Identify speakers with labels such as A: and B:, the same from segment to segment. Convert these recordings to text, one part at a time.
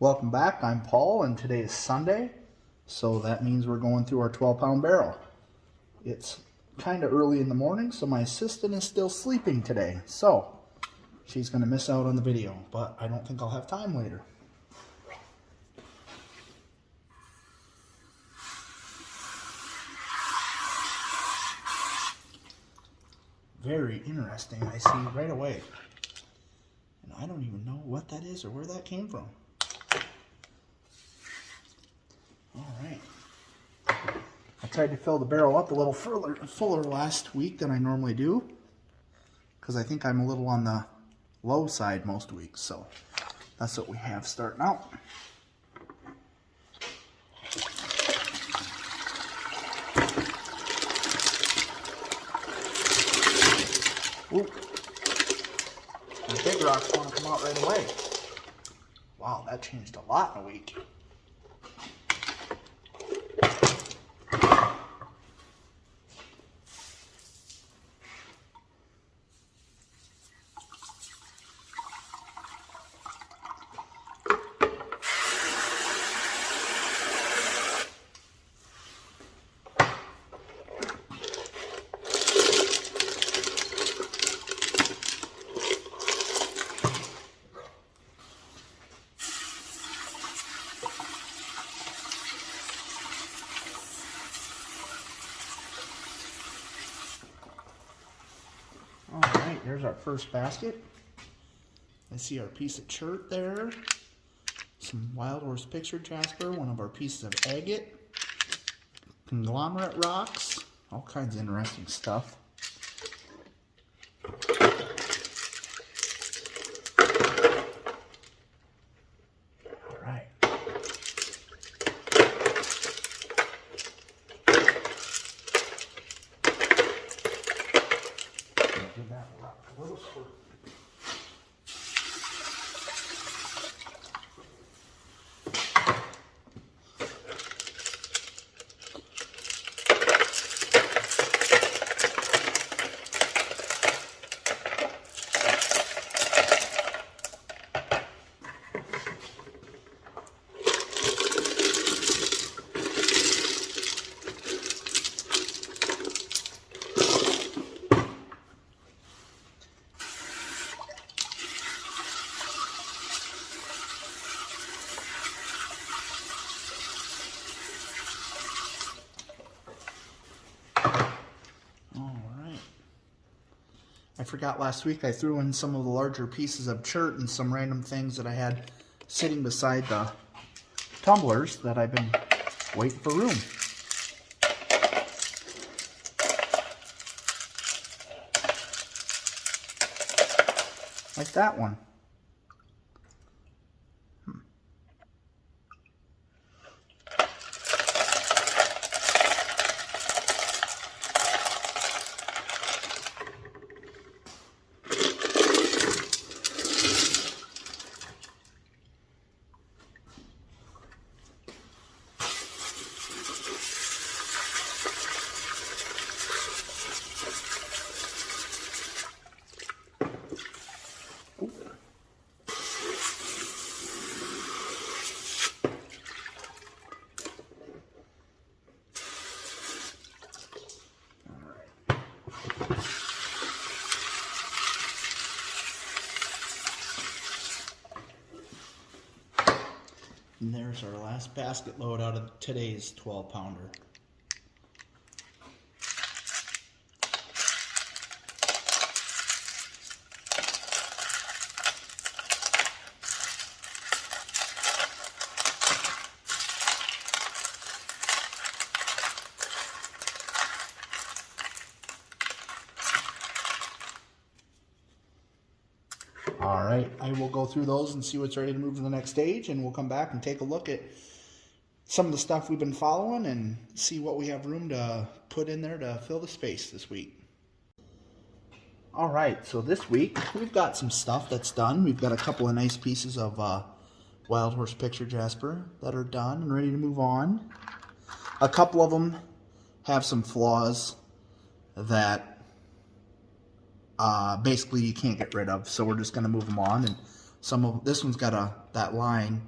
A: Welcome back. I'm Paul and today is Sunday, so that means we're going through our 12-pound barrel. It's kind of early in the morning, so my assistant is still sleeping today, so she's going to miss out on the video, but I don't think I'll have time later. Very interesting, I see right away. And I don't even know what that is or where that came from. Alright. I tried to fill the barrel up a little fuller last week than I normally do, because I think I'm a little on the low side most weeks, so that's what we have starting out. Ooh. The big rocks want to come out right away. Wow, that changed a lot in a week. Alright, there's our first basket. I see our piece of chert there. Some Wild Horse Picture Jasper, one of our pieces of agate. Conglomerate rocks. All kinds of interesting stuff. Alright. Give that rock a little squirt. I forgot last week I threw in some of the larger pieces of chert and some random things that I had sitting beside the tumblers that I've been waiting for room. Like that one. And there's our last basket load out of today's 12-pounder. Alright, I will go through those and see what's ready to move to the next stage, and we'll come back and take a look at some of the stuff we've been following and see what we have room to put in there to fill the space this week. Alright, so this week we've got some stuff that's done. We've got a couple of nice pieces of Wild Horse Picture Jasper that are done and ready to move on. A couple of them have some flaws that basically you can't get rid of, so we're just going to move them on. And some of this one's got that line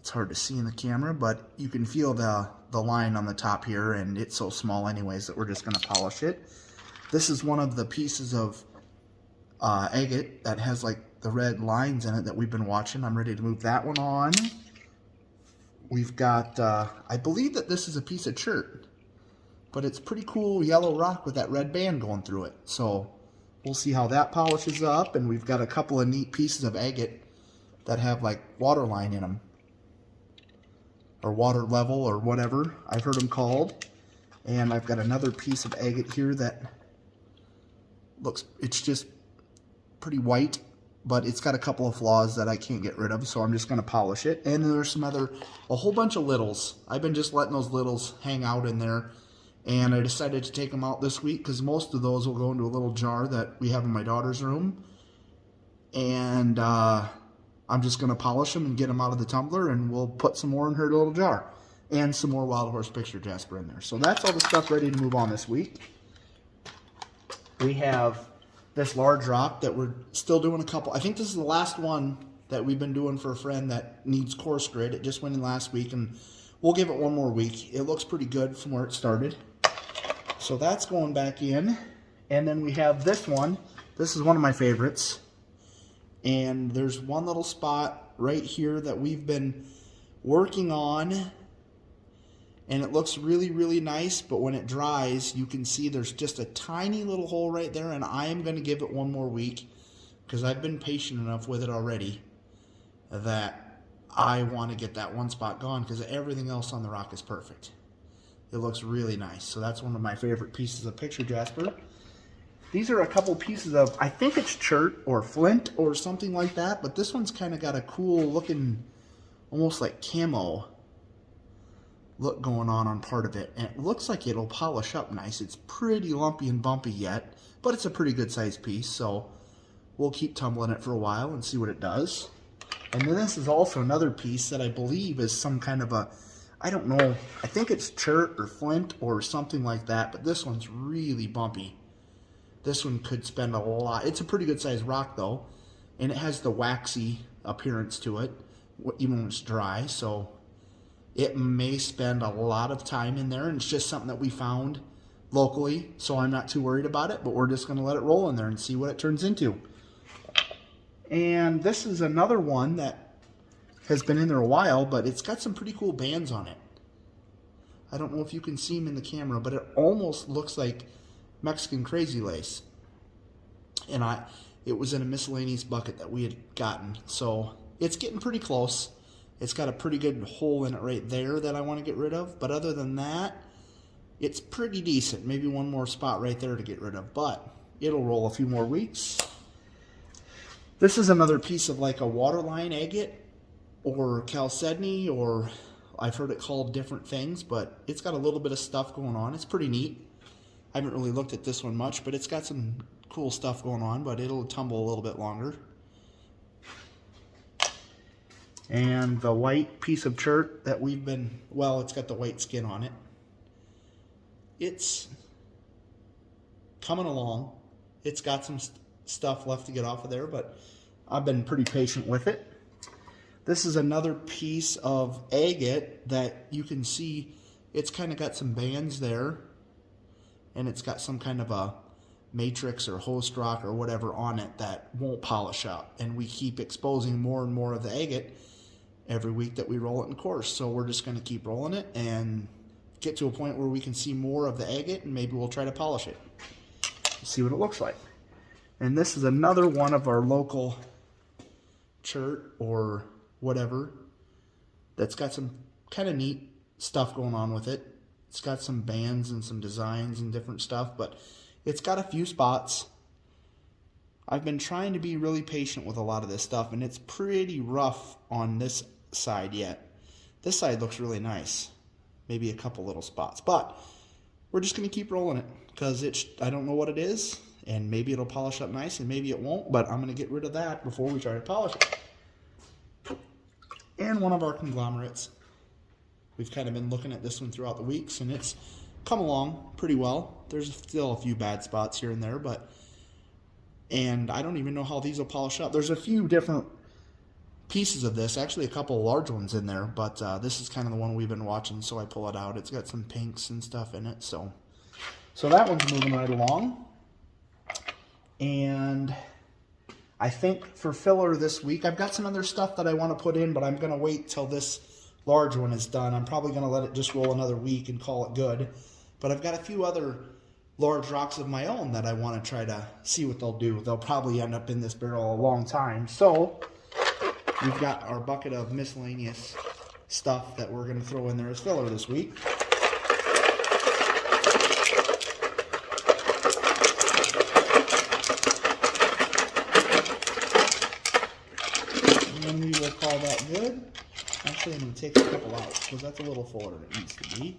A: It's hard to see in the camera, but you can feel the line on the top here, and it's so small anyways that we're just going to polish it. This is one of the pieces of agate that has like the red lines in it that we've been watching. I'm ready to move that one on. We've got, I believe that this is a piece of chert, but it's pretty cool yellow rock with that red band going through it. So we'll see how that polishes up. And we've got a couple of neat pieces of agate that have like water line in them, or water level, or whatever I've heard them called. And I've got another piece of agate here that looks, it's just pretty white, but it's got a couple of flaws that I can't get rid of, so I'm just going to polish it. And there's some other, a whole bunch of littles. I've been just letting those littles hang out in there, and I decided to take them out this week because most of those will go into a little jar that we have in my daughter's room. And I'm just going to polish them and get them out of the tumbler, and we'll put some more in her little jar. And some more Wild Horse Picture Jasper in there. So that's all the stuff ready to move on this week. We have this large rock that we're still doing a couple. I think this is the last one that we've been doing for a friend that needs coarse grit. It just went in last week, and we'll give it one more week. It looks pretty good from where it started. So that's going back in. And then we have this one. This is one of my favorites. And there's one little spot right here that we've been working on. And it looks really, really nice, but when it dries, you can see there's just a tiny little hole right there, and I am going to give it one more week because I've been patient enough with it already that I want to get that one spot gone because everything else on the rock is perfect. It looks really nice. So that's one of my favorite pieces of picture jasper. These are a couple pieces of, I think it's chert or flint or something like that, but this one's kind of got a cool looking, almost like camo look going on part of it, and it looks like it'll polish up nice. It's pretty lumpy and bumpy yet, but it's a pretty good sized piece, so we'll keep tumbling it for a while and see what it does. And then this is also another piece that I believe is some kind of a, I don't know, I think it's chert or flint or something like that, but this one's really bumpy. This one could spend a lot. It's a pretty good sized rock though, and it has the waxy appearance to it even when it's dry, so it may spend a lot of time in there, and it's just something that we found locally, so I'm not too worried about it, but we're just going to let it roll in there and see what it turns into. And this is another one that has been in there a while, but it's got some pretty cool bands on it. I don't know if you can see them in the camera, but it almost looks like Mexican crazy lace. And it was in a miscellaneous bucket that we had gotten, so it's getting pretty close. It's got a pretty good hole in it right there that I want to get rid of. But other than that, it's pretty decent. Maybe one more spot right there to get rid of. But it'll roll a few more weeks. This is another piece of like a waterline agate or chalcedony, or I've heard it called different things. But it's got a little bit of stuff going on. It's pretty neat. I haven't really looked at this one much, but it's got some cool stuff going on. But it'll tumble a little bit longer. And the white piece of chert that we've been, well, it's got the white skin on it. It's coming along. It's got some stuff left to get off of there, but I've been pretty patient with it. This is another piece of agate that you can see it's kind of got some bands there, and it's got some kind of a matrix or host rock or whatever on it that won't polish out. And we keep exposing more and more of the agate every week that we roll it in course. So we're just going to keep rolling it and get to a point where we can see more of the agate, and maybe we'll try to polish it. See what it looks like. And this is another one of our local chert or whatever that's got some kind of neat stuff going on with it. It's got some bands and some designs and different stuff, but it's got a few spots. I've been trying to be really patient with a lot of this stuff, and it's pretty rough on this side yet. This side looks really nice. Maybe a couple little spots, but we're just going to keep rolling it because I don't know what it is, and maybe it'll polish up nice and maybe it won't, but I'm going to get rid of that before we try to polish it. And one of our conglomerates. We've kind of been looking at this one throughout the weeks, and it's come along pretty well. There's still a few bad spots here and there, and I don't even know how these will polish up. There's a few different pieces of this, actually a couple large ones in there, but this is kind of the one we've been watching, so I pull it out. It's got some pinks and stuff in it, so that one's moving right along. And I think for filler this week, I've got some other stuff that I want to put in, but I'm going to wait till this large one is done. I'm probably going to let it just roll another week and call it good. But I've got a few other large rocks of my own that I want to try to see what they'll do. They'll probably end up in this barrel a long time. So we've got our bucket of miscellaneous stuff that we're going to throw in there as filler this week. And we will call that good. Actually, I'm going to take a couple out because that's a little fuller than it needs to be.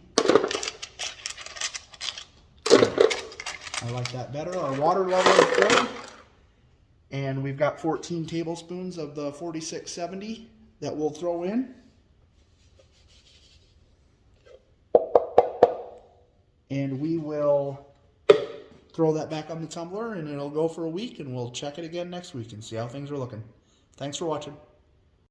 A: I like that better. Our water level is good. And we've got 14 tablespoons of the 4670 that we'll throw in. And we will throw that back on the tumbler, and it'll go for a week, and we'll check it again next week and see how things are looking. Thanks for watching.